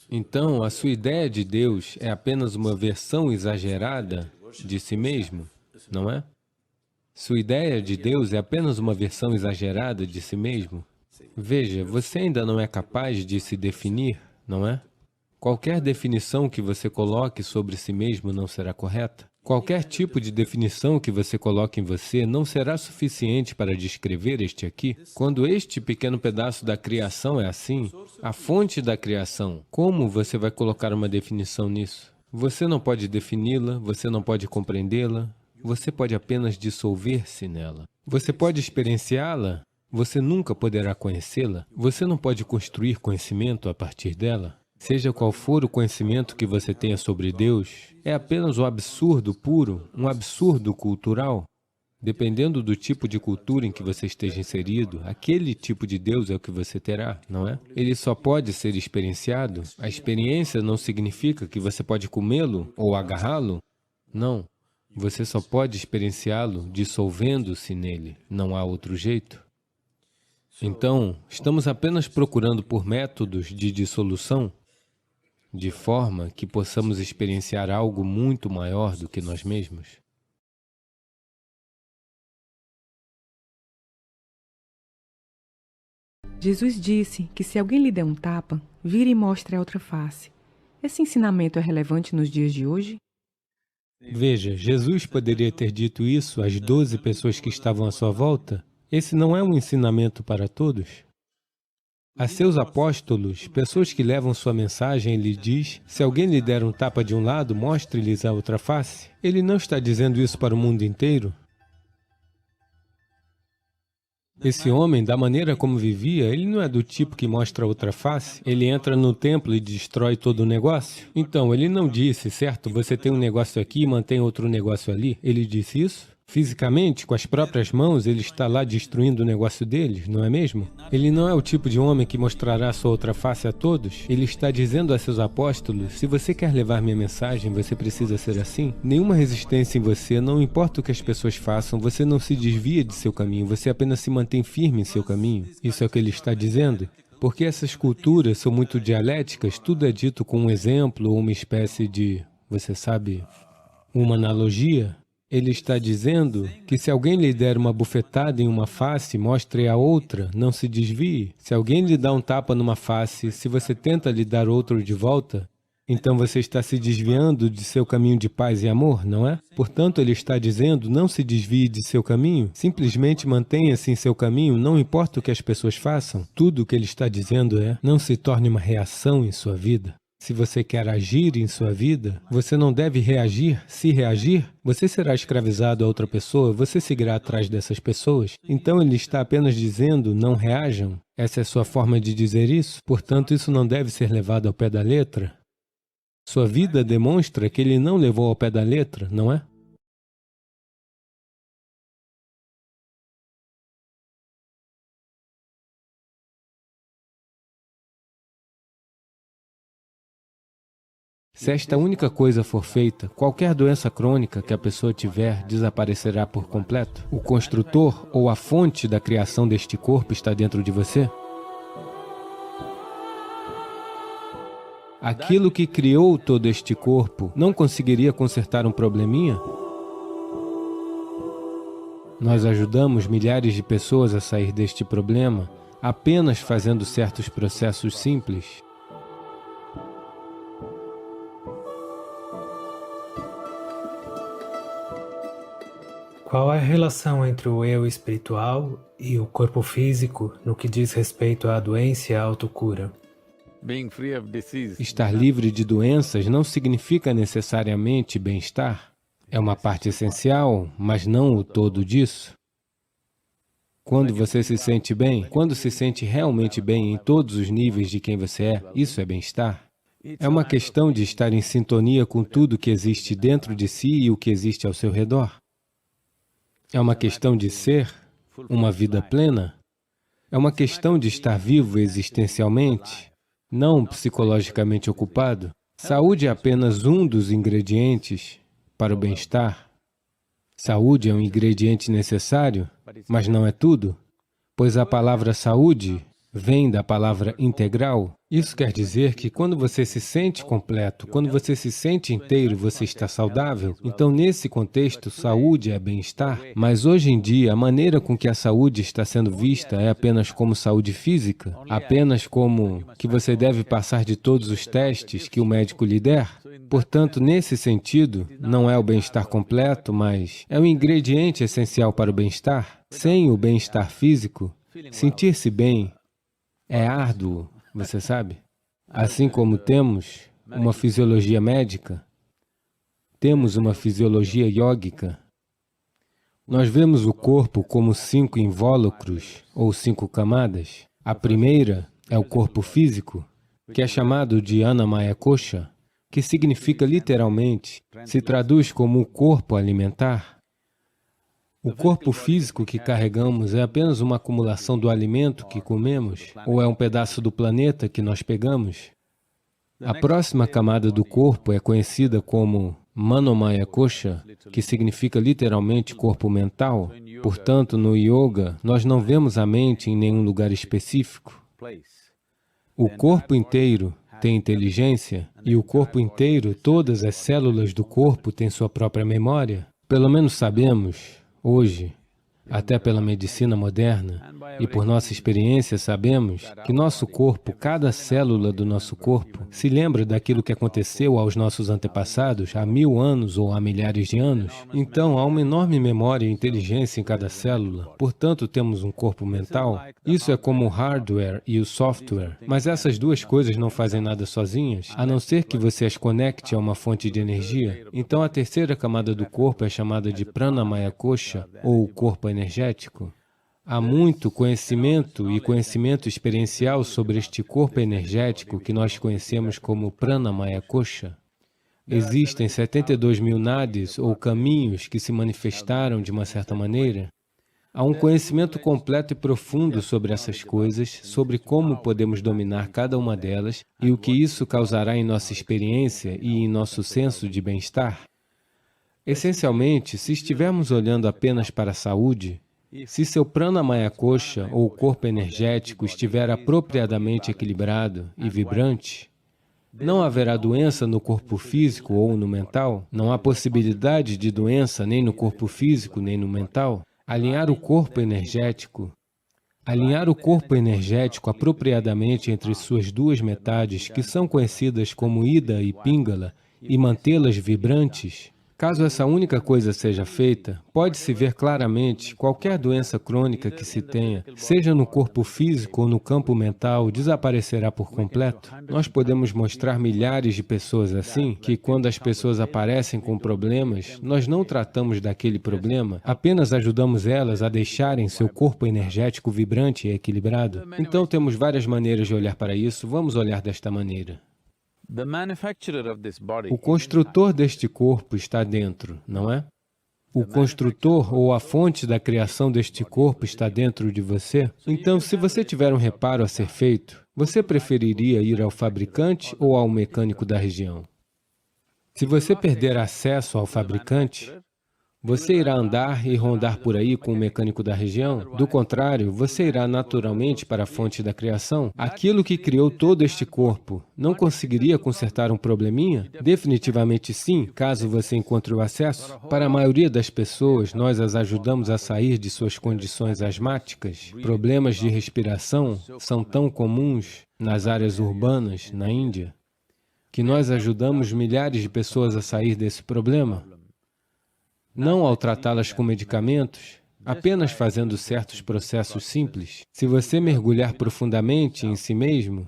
Então, a sua ideia de Deus é apenas uma versão exagerada de si mesmo, não é? Sua ideia de Deus é apenas uma versão exagerada de si mesmo. Veja, você ainda não é capaz de se definir, não é? Qualquer definição que você coloque sobre si mesmo não será correta. Qualquer tipo de definição que você coloque em você não será suficiente para descrever este aqui. Quando este pequeno pedaço da criação é assim, a fonte da criação, como você vai colocar uma definição nisso? Você não pode defini-la, você não pode compreendê-la, você pode apenas dissolver-se nela. Você pode experienciá-la, você nunca poderá conhecê-la, você não pode construir conhecimento a partir dela. Seja qual for o conhecimento que você tenha sobre Deus, é apenas um absurdo puro, um absurdo cultural. Dependendo do tipo de cultura em que você esteja inserido, aquele tipo de Deus é o que você terá, não é? Ele só pode ser experienciado. A experiência não significa que você pode comê-lo ou agarrá-lo. Não. Você só pode experienciá-lo dissolvendo-se nele. Não há outro jeito. Então, estamos apenas procurando por métodos de dissolução, de forma que possamos experienciar algo muito maior do que nós mesmos. Jesus disse que se alguém lhe der um tapa, vire e mostre a outra face. Esse ensinamento é relevante nos dias de hoje? Veja, Jesus poderia ter dito isso às 12 pessoas que estavam à sua volta. Esse não é um ensinamento para todos. A seus apóstolos, pessoas que levam sua mensagem, ele diz, se alguém lhe der um tapa de um lado, mostre-lhes a outra face. Ele não está dizendo isso para o mundo inteiro. Esse homem, da maneira como vivia, ele não é do tipo que mostra a outra face. Ele entra no templo e destrói todo o negócio. Então, ele não disse, certo, você tem um negócio aqui e mantém outro negócio ali. Ele disse isso? Fisicamente, com as próprias mãos, ele está lá destruindo o negócio deles, não é mesmo? Ele não é o tipo de homem que mostrará sua outra face a todos. Ele está dizendo a seus apóstolos, se você quer levar minha mensagem, você precisa ser assim. Nenhuma resistência em você, não importa o que as pessoas façam, você não se desvia de seu caminho, você apenas se mantém firme em seu caminho. Isso é o que ele está dizendo. Porque essas culturas são muito dialéticas, tudo é dito com um exemplo ou uma espécie de, você sabe, uma analogia. Ele está dizendo que se alguém lhe der uma bufetada em uma face, mostre a outra, não se desvie. Se alguém lhe dá um tapa numa face, se você tenta lhe dar outro de volta, Então você está se desviando de seu caminho de paz e amor, não é? Portanto, ele está dizendo, não se desvie de seu caminho, simplesmente mantenha-se em seu caminho, não importa o que as pessoas façam. Tudo o que ele está dizendo é, não se torne uma reação em sua vida. Se você quer agir em sua vida, você não deve reagir. Se reagir, você será escravizado a outra pessoa, você seguirá atrás dessas pessoas. Então ele está apenas dizendo, não reajam. Essa é a sua forma de dizer isso? Portanto, isso não deve ser levado ao pé da letra. Sua vida demonstra que ele não levou ao pé da letra, não é? Se esta única coisa for feita, qualquer doença crônica que a pessoa tiver desaparecerá por completo. O construtor ou a fonte da criação deste corpo está dentro de você? Aquilo que criou todo este corpo não conseguiria consertar um probleminha? Nós ajudamos milhares de pessoas a sair deste problema apenas fazendo certos processos simples. Qual é a relação entre o eu espiritual e o corpo físico no que diz respeito à doença e à autocura? Estar livre de doenças não significa necessariamente bem-estar. É uma parte essencial, mas não o todo disso. Quando você se sente bem, quando se sente realmente bem em todos os níveis de quem você é, isso é bem-estar. É uma questão de estar em sintonia com tudo que existe dentro de si e o que existe ao seu redor. É uma questão de ser uma vida plena. É uma questão de estar vivo existencialmente, não psicologicamente ocupado. Saúde é apenas um dos ingredientes para o bem-estar. Saúde é um ingrediente necessário, mas não é tudo, pois a palavra saúde vem da palavra integral. Isso quer dizer que quando você se sente completo, quando você se sente inteiro, você está saudável. Então, nesse contexto, saúde é bem-estar. Mas hoje em dia, a maneira com que a saúde está sendo vista é apenas como saúde física, apenas como que você deve passar de todos os testes que o médico lhe der. Portanto, nesse sentido, não é o bem-estar completo, mas é um ingrediente essencial para o bem-estar. Sem o bem-estar físico, sentir-se bem é árduo, você sabe? Assim como temos uma fisiologia médica, temos uma fisiologia yógica. Nós vemos o corpo como 5 invólucros ou 5 camadas. A primeira é o corpo físico, que é chamado de Annamaya Kosha, que significa literalmente, se traduz como o corpo alimentar. O corpo físico que carregamos é apenas uma acumulação do alimento que comemos, ou é um pedaço do planeta que nós pegamos? A próxima camada do corpo é conhecida como Manomaya Kosha, que significa literalmente corpo mental. Portanto, no yoga, nós não vemos a mente em nenhum lugar específico. O corpo inteiro tem inteligência, e o corpo inteiro, todas as células do corpo têm sua própria memória. Pelo menos sabemos, hoje, até pela medicina moderna, e por nossa experiência sabemos que nosso corpo, cada célula do nosso corpo, se lembra daquilo que aconteceu aos nossos antepassados há 1000 anos ou há milhares de anos. Então, há uma enorme memória e inteligência em cada célula. Portanto, temos um corpo mental. Isso é como o hardware e o software. Mas essas duas coisas não fazem nada sozinhas, a não ser que você as conecte a uma fonte de energia. Então, a terceira camada do corpo é chamada de Pranamaya Kosha, ou corpo energético. Há muito conhecimento e conhecimento experiencial sobre este corpo energético que nós conhecemos como Pranamaya Kosha. Existem 72 mil nadis ou caminhos que se manifestaram de uma certa maneira. Há um conhecimento completo e profundo sobre essas coisas, sobre como podemos dominar cada uma delas e o que isso causará em nossa experiência e em nosso senso de bem-estar. Essencialmente, se estivermos olhando apenas para a saúde, se seu Pranamaya Kosha, ou corpo energético, estiver apropriadamente equilibrado e vibrante, não haverá doença no corpo físico ou no mental, não há possibilidade de doença nem no corpo físico nem no mental. Alinhar o corpo energético Alinhar o corpo energético apropriadamente entre suas duas metades, que são conhecidas como Ida e Pingala, e mantê-las vibrantes. Caso essa única coisa seja feita, pode-se ver claramente qualquer doença crônica que se tenha, seja no corpo físico ou no campo mental, desaparecerá por completo. Nós podemos mostrar milhares de pessoas assim, que quando as pessoas aparecem com problemas, nós não tratamos daquele problema, apenas ajudamos elas a deixarem seu corpo energético vibrante e equilibrado. Então temos várias maneiras de olhar para isso, vamos olhar desta maneira. O construtor deste corpo está dentro, não é? O construtor ou a fonte da criação deste corpo está dentro de você. Então, se você tiver um reparo a ser feito, você preferiria ir ao fabricante ou ao mecânico da região? Se você perder acesso ao fabricante, você irá andar e rondar por aí com o mecânico da região? Do contrário, você irá naturalmente para a fonte da criação? Aquilo que criou todo este corpo não conseguiria consertar um probleminha? Definitivamente sim, caso você encontre o acesso. Para a maioria das pessoas, nós as ajudamos a sair de suas condições asmáticas. Problemas de respiração são tão comuns nas áreas urbanas, na Índia, que nós ajudamos milhares de pessoas a sair desse problema. Não ao tratá-las com medicamentos, apenas fazendo certos processos simples. Se você mergulhar profundamente em si mesmo,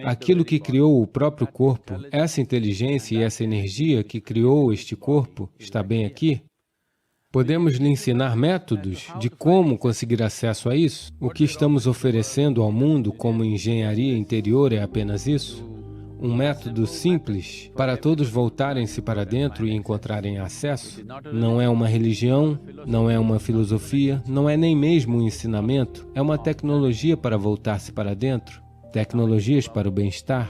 aquilo que criou o próprio corpo, essa inteligência e essa energia que criou este corpo, está bem aqui? Podemos lhe ensinar métodos de como conseguir acesso a isso? O que estamos oferecendo ao mundo como engenharia interior é apenas isso? Um método simples para todos voltarem-se para dentro e encontrarem acesso. Não é uma religião, não é uma filosofia, não é nem mesmo um ensinamento. É uma tecnologia para voltar-se para dentro, tecnologias para o bem-estar.